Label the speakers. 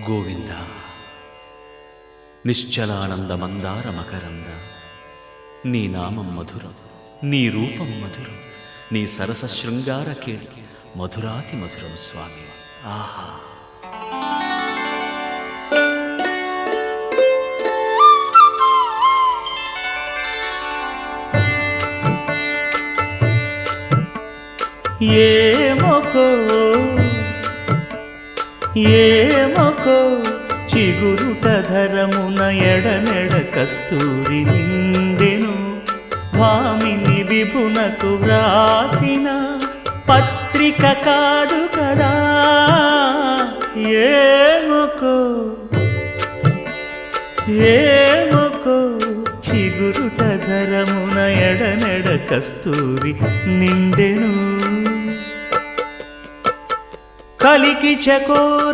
Speaker 1: గోవింద నిశ్చలానంద మందార మకరంద నీ నామం మధురం, నీ రూపం మధురం, నీ సరస శృంగార కేళి మధురాతి మధురం స్వామి. ఆహా! ఏమొకో చిగురుట ధరమున ఎడనెడ కస్తూరి నిండెను, భామిని విభునకు వ్రాసిన పత్రిక కాదు కదా. ఏమొకో చిగురుట ధరమున ఎడనెడ కస్తూరి నిండెను, కలికి చకోరా